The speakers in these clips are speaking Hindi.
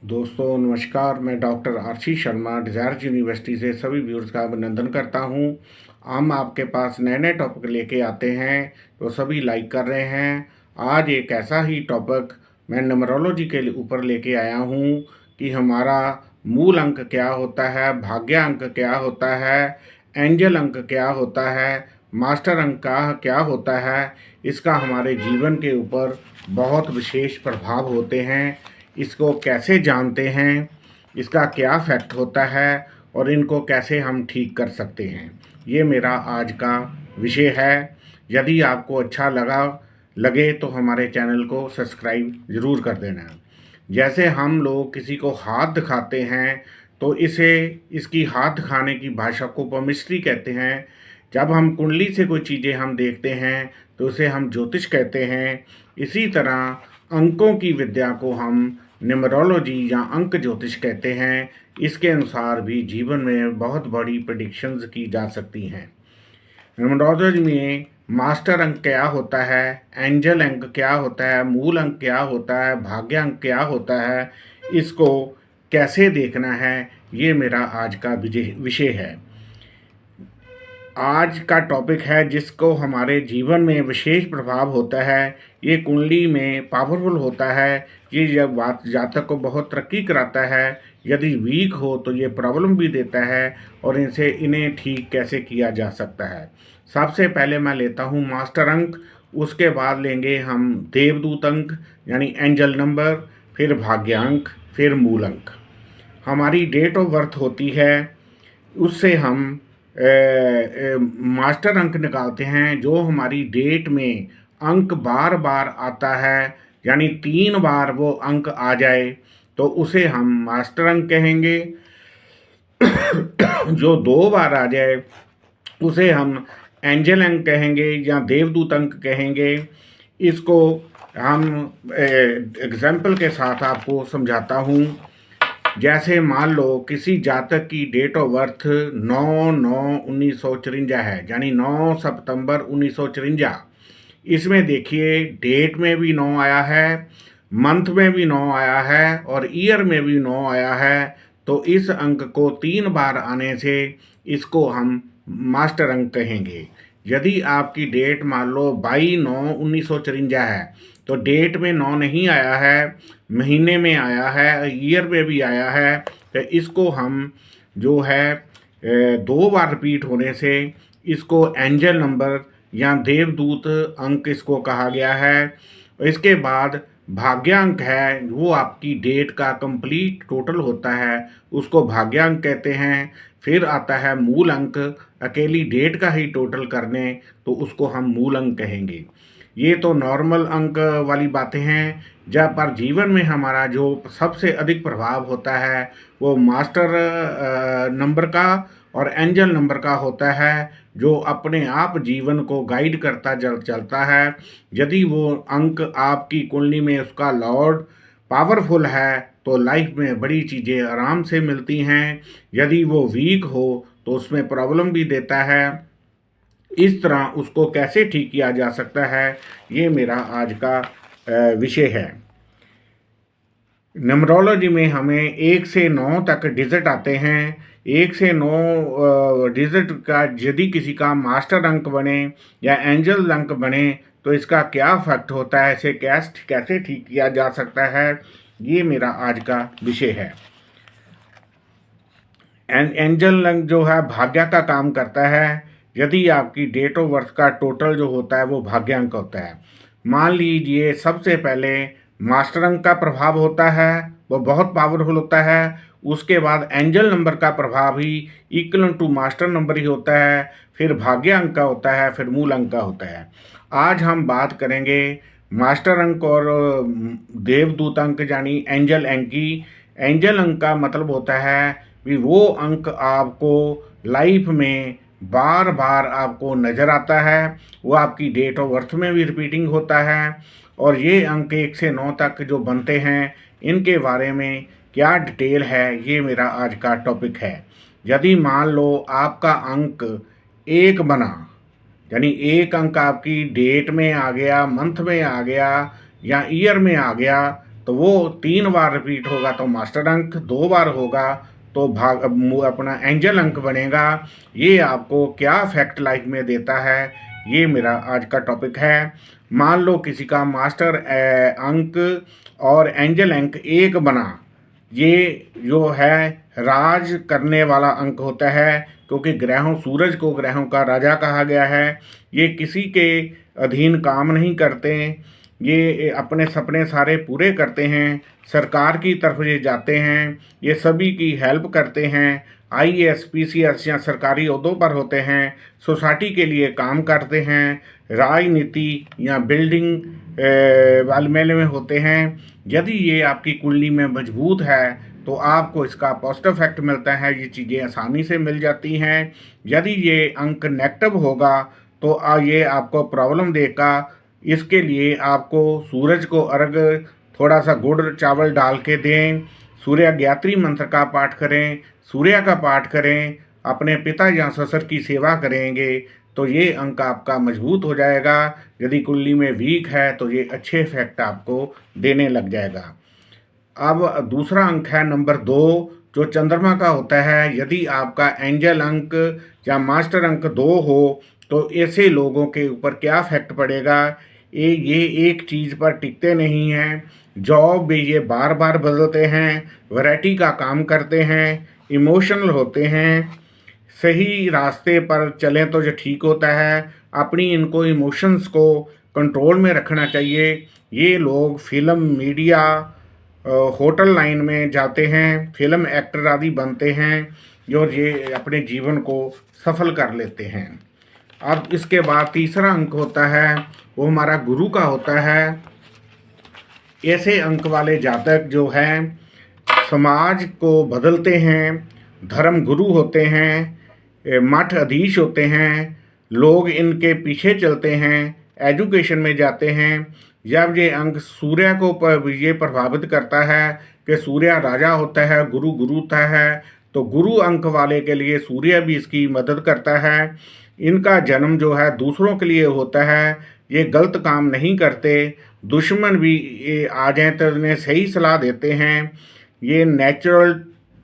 दोस्तों नमस्कार। मैं doctor RC Sharma desire university से सभी व्यूअर्स का अभिनंदन करता हूं। हम आपके पास नए नए टॉपिक लेके आते हैं तो सभी लाइक कर रहे हैं। आज एक ऐसा ही टॉपिक मैं न्यूमरोलॉजी के ऊपर लेके आया हूं कि हमारा मूल अंक क्या होता है, भाग्य अंक क्या होता है, एंजल अंक क्या होता है, मास्टर अंक का क्या होता है। इसका हमारे जीवन के ऊपर बहुत विशेष प्रभाव होते हैं। इसको कैसे जानते हैं, इसका क्या फैक्ट होता है और इनको कैसे हम ठीक कर सकते हैं, ये मेरा आज का विषय है। यदि आपको अच्छा लगे तो हमारे चैनल को सब्सक्राइब ज़रूर कर देना। जैसे हम लोग किसी को हाथ दिखाते हैं तो इसकी हाथ दिखाने की भाषा को पमिस्ट्री कहते हैं। जब हम कुंडली से कोई चीज़ें हम देखते हैं तो उसे हम ज्योतिष कहते हैं। इसी तरह अंकों की विद्या को हम न्यूमरोलॉजी या अंक ज्योतिष कहते हैं। इसके अनुसार भी जीवन में बहुत बड़ी प्रेडिक्शंस की जा सकती हैं। न्यूमरोलॉजी में मास्टर अंक क्या होता है, एंजल अंक क्या होता है, मूल अंक क्या होता है, भाग्य अंक क्या होता है, इसको कैसे देखना है, ये मेरा आज का विषय है। आज का टॉपिक है जिसको हमारे जीवन में विशेष प्रभाव होता है। ये कुंडली में पावरफुल होता है। ये जब जातक को बहुत तरक्की कराता है। यदि वीक हो तो ये प्रॉब्लम भी देता है और इन्हें ठीक कैसे किया जा सकता है। सबसे पहले मैं लेता हूँ मास्टर अंक, उसके बाद लेंगे हम देवदूत अंक यानी एंजल नंबर, फिर भाग्यांक, फिर मूल अंक। हमारी डेट ऑफ बर्थ होती है, उससे हम मास्टर अंक निकालते हैं। जो हमारी डेट में अंक बार बार आता है, यानी 3 बार वो अंक आ जाए तो उसे हम मास्टर अंक कहेंगे। जो 2 बार आ जाए उसे हम एंजल अंक कहेंगे या देवदूत अंक कहेंगे। इसको हम एग्जाम्पल के साथ आपको समझाता हूँ। जैसे मान लो किसी जातक की डेट ऑफ बर्थ 9/9/1954 है, यानी 9 सितंबर 1954। इसमें देखिए डेट में भी 9 आया है, मंथ में भी 9 आया है और ईयर में भी 9 आया है। तो इस अंक को 3 बार आने से इसको हम मास्टर अंक कहेंगे। यदि आपकी डेट मान लो 22/9/1954 है तो डेट में 9 नहीं आया है, महीने में आया है, ईयर में भी आया है, तो इसको हम जो है 2 बार रिपीट होने से इसको एंजल नंबर या देवदूत अंक इसको कहा गया है। इसके बाद भाग्यांक है, वो आपकी डेट का कंप्लीट टोटल होता है, उसको भाग्यांक कहते हैं। फिर आता है मूल अंक, अकेली डेट का ही टोटल करने तो उसको हम मूल अंक कहेंगे। ये तो नॉर्मल अंक वाली बातें हैं। जब पर जीवन में हमारा जो सबसे अधिक प्रभाव होता है वो मास्टर नंबर का और एंजल नंबर का होता है, जो अपने आप जीवन को गाइड करता चलता है। यदि वो अंक आपकी कुंडली में उसका लॉर्ड पावरफुल है तो लाइफ में बड़ी चीज़ें आराम से मिलती हैं। यदि वो वीक हो तो उसमें प्रॉब्लम भी देता है। इस तरह उसको कैसे ठीक किया जा सकता है, ये मेरा आज का विषय है। न्यूमरोलॉजी में हमें 1 से 9 तक डिजिट आते हैं। 1 से 9 डिजिट का यदि किसी का मास्टर अंक बने या एंजल अंक बने तो इसका क्या फैक्ट होता है, इसे कैसे ठीक किया जा सकता है, ये मेरा आज का विषय है। एंजल अंक जो है भाग्य का काम करता है। यदि आपकी डेट ऑफ बर्थ का टोटल जो होता है वो भाग्यांक होता है। मान लीजिए सबसे पहले मास्टर अंक का प्रभाव होता है, वो बहुत पावरफुल होता है। उसके बाद एंजल नंबर का प्रभाव ही इक्वल टू मास्टर नंबर ही होता है। फिर भाग्य अंक का होता है, फिर मूल अंक का होता है। आज हम बात करेंगे मास्टर अंक और देवदूत अंक यानी एंजल अंक की। एंजल अंक का मतलब होता है कि वो अंक आपको लाइफ में बार बार आपको नज़र आता है। वो आपकी डेट ऑफ बर्थ में भी रिपीटिंग होता है। और ये अंक 1 से 9 तक जो बनते हैं, इनके बारे में क्या डिटेल है, ये मेरा आज का टॉपिक है। यदि मान लो आपका अंक 1 बना, यानी 1 अंक आपकी डेट में आ गया, मंथ में आ गया या ईयर में आ गया, तो वो 3 बार रिपीट होगा तो मास्टर अंक, 2 बार होगा तो अपना एंजल अंक बनेगा। ये आपको क्या फैक्ट लाइफ में देता है, ये मेरा आज का टॉपिक है। मान लो किसी का मास्टर अंक और एंजल अंक एक बना, ये जो है राज करने वाला अंक होता है, क्योंकि ग्रहों, सूरज को ग्रहों का राजा कहा गया है। ये किसी के अधीन काम नहीं करते, ये अपने सपने सारे पूरे करते हैं, सरकार की तरफ ये जाते हैं, ये सभी की हेल्प करते हैं, आईएएस पीसीएस या सरकारी ओहदों पर होते हैं, सोसाइटी के लिए काम करते हैं, राजनीति या बिल्डिंग वाले मेले में होते हैं। यदि ये आपकी कुंडली में मजबूत है तो आपको इसका पॉजिटिव इफेक्ट मिलता है, ये चीज़ें आसानी से मिल जाती हैं। यदि ये अंक नेगेटिव होगा तो ये आपको प्रॉब्लम देगा। इसके लिए आपको सूरज को अर्घ थोड़ा सा गुड़ चावल डाल के दें, सूर्य ज्ञात्री मंत्र का पाठ करें, सूर्य का पाठ करें, अपने पिता या ससुर की सेवा करेंगे तो ये अंक आपका मजबूत हो जाएगा। यदि कुंडली में वीक है तो ये अच्छे इफेक्ट आपको देने लग जाएगा। अब दूसरा अंक है नंबर 2, जो चंद्रमा का होता है। यदि आपका एंजल अंक या मास्टर अंक 2 हो तो ऐसे लोगों के ऊपर क्या इफेक्ट पड़ेगा। ये एक चीज़ पर टिकते नहीं हैं, जॉब भी ये बार बार बदलते हैं, वैरायटी का काम करते हैं, इमोशनल होते हैं। सही रास्ते पर चलें तो जो ठीक होता है, अपनी इनको इमोशंस को कंट्रोल में रखना चाहिए। ये लोग फिल्म, मीडिया, होटल लाइन में जाते हैं, फिल्म एक्टर आदि बनते हैं, और ये अपने जीवन को सफल कर लेते हैं। अब इसके बाद तीसरा अंक होता है, वो हमारा गुरु का होता है। ऐसे अंक वाले जातक जो हैं समाज को बदलते हैं, धर्म गुरु होते हैं, मठ अधीश होते हैं, लोग इनके पीछे चलते हैं, एजुकेशन में जाते हैं। जब ये अंक सूर्य को ये प्रभावित करता है कि सूर्य राजा होता है, गुरु गुरु होता है, तो गुरु अंक वाले के लिए सूर्य भी इसकी मदद करता है। इनका जन्म जो है दूसरों के लिए होता है, ये गलत काम नहीं करते, दुश्मन भी ये आ जाए तो इन्हें सही सलाह देते हैं। ये नेचुरल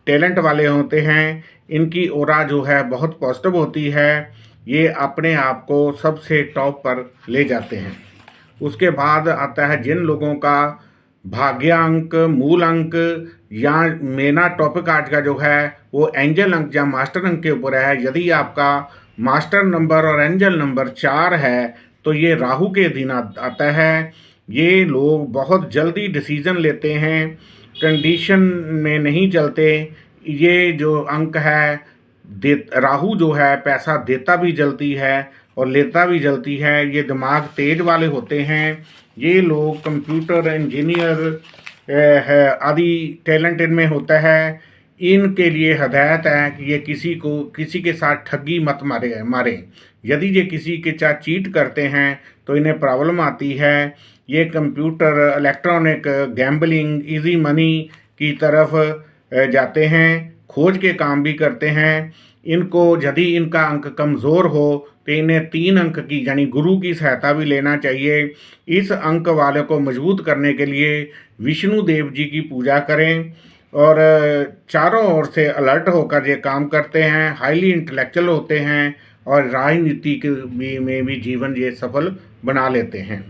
टैलेंट वाले होते हैं, इनकी ऑरा जो है बहुत पॉजिटिव होती है, ये अपने आप को सबसे टॉप पर ले जाते हैं। उसके बाद आता है जिन लोगों का भाग्य अंक, मूल अंक या मेरा टॉपिक आज का जो है वो एंजल अंक या मास्टर अंक के ऊपर है। यदि आपका मास्टर नंबर और एंजल नंबर 4 है तो ये राहु के अधीन आता है। ये लोग बहुत जल्दी डिसीजन लेते हैं, कंडीशन में नहीं चलते। ये जो अंक है राहु जो है पैसा देता भी जल्दी है और लेता भी जल्दी है। ये दिमाग तेज वाले होते हैं। ये लोग कंप्यूटर इंजीनियर है आदि टैलेंट इनमें होता है। इनके लिए हदायत है कि ये किसी के साथ ठगी मत मारें। यदि ये किसी के साथ चीट करते हैं तो इन्हें प्रॉब्लम आती है। ये computer, electronic, gambling, easy money की तरफ जाते हैं, खोज के काम भी करते हैं। इनको यदि इनका अंक कमज़ोर हो तो इन्हें 3 अंक की यानी गुरु की सहायता भी लेना चाहिए। इस अंक वाले को मजबूत करने के लिए विष्णु देव जी की पूजा करें और चारों ओर से अलर्ट होकर ये काम करते हैं, हाईली इंटेलेक्चुअल होते हैं और राजनीति के में भी जीवन ये सफल बना लेते हैं।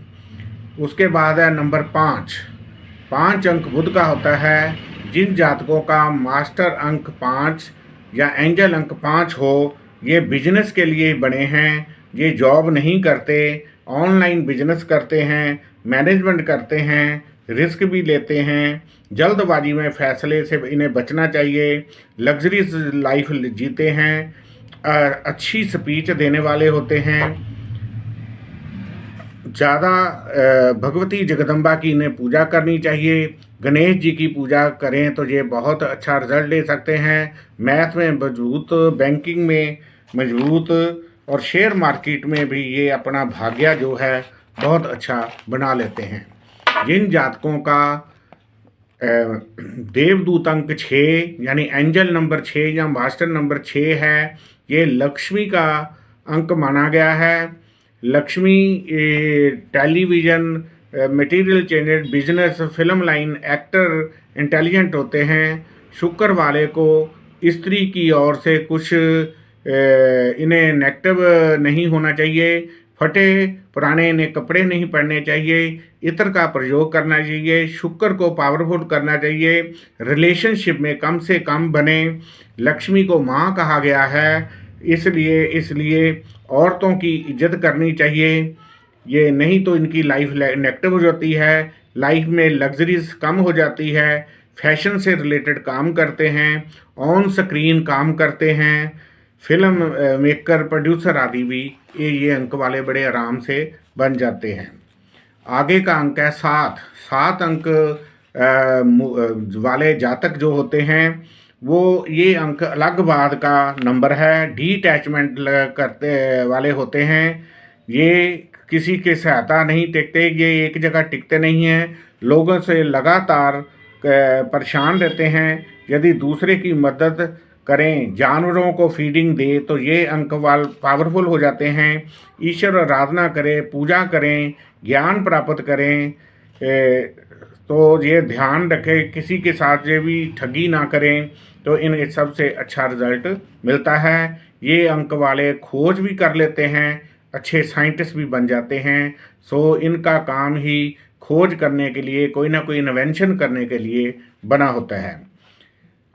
उसके बाद है नंबर 5 अंक बुध का होता है। जिन जातकों का मास्टर अंक 5 या एंजल अंक 5 हो, ये बिजनेस के लिए बने हैं। ये जॉब नहीं करते, ऑनलाइन बिजनेस करते हैं, मैनेजमेंट करते हैं, रिस्क भी लेते हैं। जल्दबाजी में फैसले से इन्हें बचना चाहिए। लग्जरीज लाइफ जीते हैं, अच्छी स्पीच देने वाले होते हैं। ज़्यादा भगवती जगदम्बा की इन्हें पूजा करनी चाहिए। गणेश जी की पूजा करें तो ये बहुत अच्छा रिजल्ट ले सकते हैं। मैथ में मजबूत, बैंकिंग में मजबूत और शेयर मार्केट में भी ये अपना भाग्य जो है बहुत अच्छा बना लेते हैं। जिन जातकों का देवदूत अंक 6 यानी एंजल नंबर 6 या मास्टर नंबर 6 है, ये लक्ष्मी का अंक माना गया है। Lakshmi television material changes, business, film line, actor intelligent होते हैं। शुक्र वाले को स्त्री की ओर से कुछ इन्हें नेगेटिव नहीं होना चाहिए। फटे पुराने इन्हें कपड़े नहीं पहनने चाहिए। इत्र का प्रयोग करना चाहिए। शुक्र को पावरफुल करना चाहिए। रिलेशनशिप में कम से कम बने। लक्ष्मी को माँ कहा गया है, इसलिए इसलिए औरतों की इज्जत करनी चाहिए। ये नहीं तो इनकी लाइफ नेगेटिव हो जाती है। लाइफ में लग्जरीज कम हो जाती है। फैशन से रिलेटेड काम करते हैं, ऑन स्क्रीन काम करते हैं। फिल्म मेकर, प्रोड्यूसर आदि भी ये अंक वाले बड़े आराम से बन जाते हैं। आगे का अंक है 7। 7 अंक वाले जातक जो होते हैं वो ये अंक अलग बाद का नंबर है। डिटैचमेंट करते वाले होते हैं। ये किसी के सहायता नहीं टिकते, ये एक जगह टिकते नहीं हैं। लोगों से लगातार परेशान रहते हैं। यदि दूसरे की मदद करें, जानवरों को फीडिंग दे, तो ये अंक वाल पावरफुल हो जाते हैं। ईश्वर आराधना करें, पूजा करें, ज्ञान प्राप्त करें। तो ये ध्यान रखें किसी के साथ ये भी ठगी ना करें, तो इन सबसे अच्छा रिजल्ट मिलता है। ये अंक वाले खोज भी कर लेते हैं, अच्छे साइंटिस्ट भी बन जाते हैं। सो इनका काम ही खोज करने के लिए, कोई ना कोई इन्वेंशन करने के लिए बना होता है।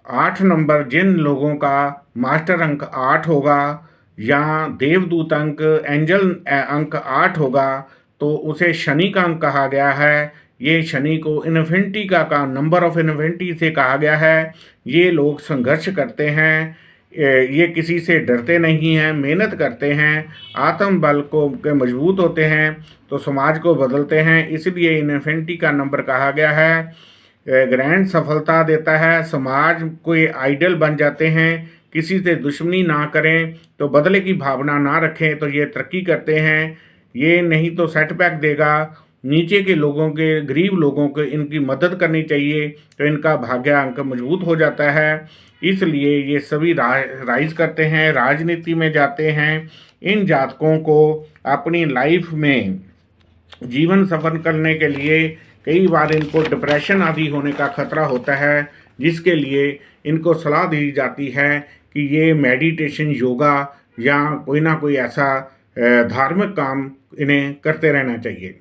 8 नंबर जिन लोगों का मास्टर अंक 8 होगा या देवदूत अंक, एंजल अंक 8 होगा, तो उसे शनि का अंक कहा गया है। ये शनि को इन्फिनिटी का नंबर ऑफ इन्फिनिटी से कहा गया है। ये लोग संघर्ष करते हैं, ये किसी से डरते नहीं हैं, मेहनत करते हैं, आत्मबल को के मजबूत होते हैं, तो समाज को बदलते हैं। इसलिए इन्फिनिटी का नंबर कहा गया है। ग्रैंड सफलता देता है। समाज कोई आइडल बन जाते हैं। किसी से दुश्मनी ना करें, तो बदले की भावना ना रखें, तो ये तरक्की करते हैं। ये नहीं तो सेटबैक देगा। नीचे के लोगों के, गरीब लोगों को इनकी मदद करनी चाहिए, तो इनका भाग्य अंक मजबूत हो जाता है। इसलिए ये सभी राइज करते हैं, राजनीति में जाते हैं। इन जातकों को अपनी लाइफ में जीवन सफल करने के लिए कई बार इनको डिप्रेशन आदि होने का खतरा होता है, जिसके लिए इनको सलाह दी जाती है कि ये मेडिटेशन, योगा या कोई ना कोई ऐसा धार्मिक काम इन्हें करते रहना चाहिए।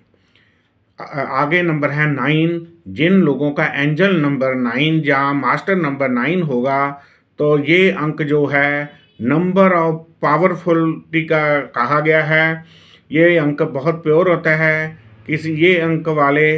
आगे नंबर है 9। जिन लोगों का एंजल नंबर 9 या मास्टर नंबर 9 होगा, तो ये अंक जो है नंबर ऑफ पावरफुलिटी का कहा गया है। ये अंक बहुत प्योर होता है। ये अंक वाले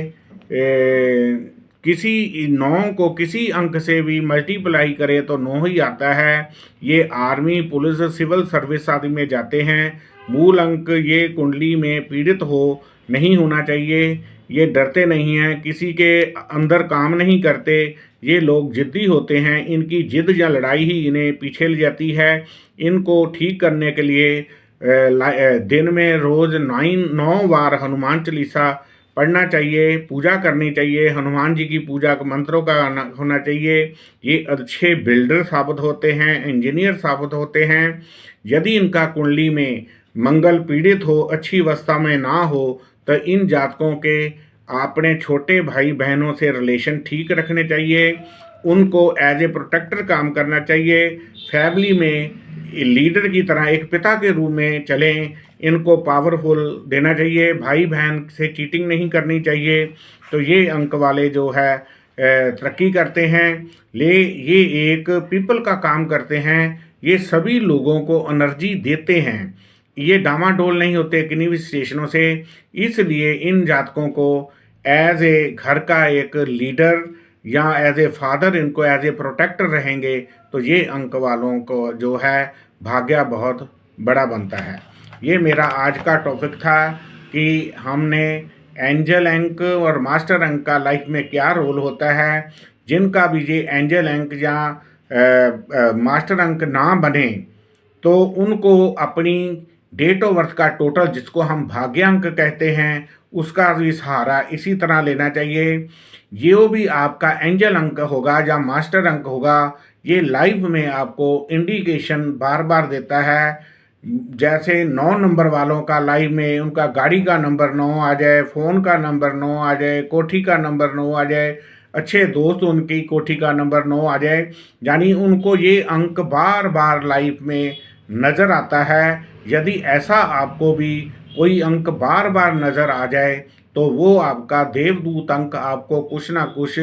किसी 9 को किसी अंक से भी मल्टीप्लाई करे तो 9 ही आता है। ये आर्मी, पुलिस, सिविल सर्विस आदि में जाते हैं। मूल अंक ये कुंडली में पीड़ित हो नहीं होना चाहिए। ये डरते नहीं हैं, किसी के अंदर काम नहीं करते। ये लोग जिद्दी होते हैं। इनकी जिद या लड़ाई ही इन्हें पीछे ले जाती है। इनको ठीक करने के लिए दिन में रोज़ 9 बार हनुमान चालीसा पढ़ना चाहिए, पूजा करनी चाहिए। हनुमान जी की पूजा मंत्रों का होना चाहिए। ये अच्छे बिल्डर साबित होते हैं, इंजीनियर साबित होते हैं। यदि इनका कुंडली में मंगल पीड़ित हो, अच्छी अवस्था में ना हो, तो इन जातकों के अपने छोटे भाई बहनों से रिलेशन ठीक रखने चाहिए। उनको एज ए प्रोटेक्टर काम करना चाहिए। फैमिली में लीडर की तरह एक पिता के रूप में चलें। इनको पावरफुल देना चाहिए। भाई बहन से चीटिंग नहीं करनी चाहिए। तो ये अंक वाले जो है तरक्की करते हैं। ये एक पीपल का काम करते हैं। ये सभी लोगों को एनर्जी देते हैं। ये डामाडोल नहीं होते किन्हीं भी स्टेशनों से। इसलिए इन जातकों को एज ए घर का एक लीडर या एज ए फादर, इनको एज ए प्रोटेक्टर रहेंगे, तो ये अंक वालों को जो है भाग्य बहुत बड़ा बनता है। ये मेरा आज का टॉपिक था कि हमने एंजल अंक और मास्टर अंक का लाइफ में क्या रोल होता है। जिनका भी ये एंजल अंक या मास्टर अंक ना बने, तो उनको अपनी डेट ऑफ बर्थ का टोटल, जिसको हम भाग्यांक कहते हैं, उसका भी सहारा इसी तरह लेना चाहिए। जो भी आपका एंजल अंक होगा या मास्टर अंक होगा, ये लाइफ में आपको इंडिकेशन बार बार देता है जैसे 9 नंबर वालों का लाइव में उनका गाड़ी का नंबर 9 आ जाए, फ़ोन का नंबर 9 आ जाए, कोठी का नंबर 9 आ जाए, अच्छे दोस्त उनकी कोठी का नंबर 9 आ जाए, यानी उनको ये अंक बार बार लाइफ में नज़र आता है। यदि ऐसा आपको भी कोई अंक बार बार नज़र आ जाए तो वो आपका देवदूत अंक आपको कुछ ना कुछ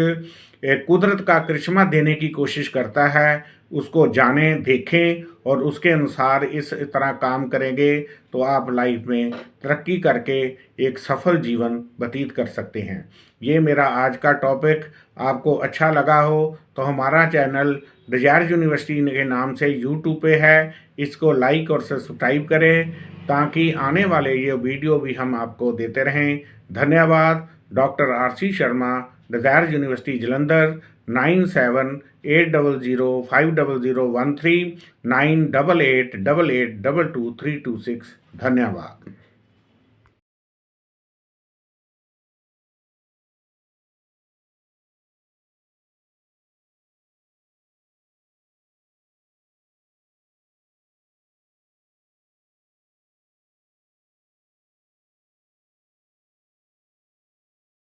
कुदरत का करिश्मा देने की कोशिश करता है। उसको जानें, देखें और उसके अनुसार इस तरह काम करेंगे तो आप लाइफ में तरक्की करके एक सफल जीवन व्यतीत कर सकते हैं। ये मेरा आज का टॉपिक आपको अच्छा लगा हो तो हमारा चैनल डिजायर यूनिवर्सिटी के नाम से यूट्यूब पे है, इसको लाइक और सब्सक्राइब करें ताकि आने वाले ये वीडियो भी हम आपको देते रहें। धन्यवाद। डॉक्टर RC शर्मा, डिजायर यूनिवर्सिटी जलंधर, 9780050013 9888222326। धन्यवाद।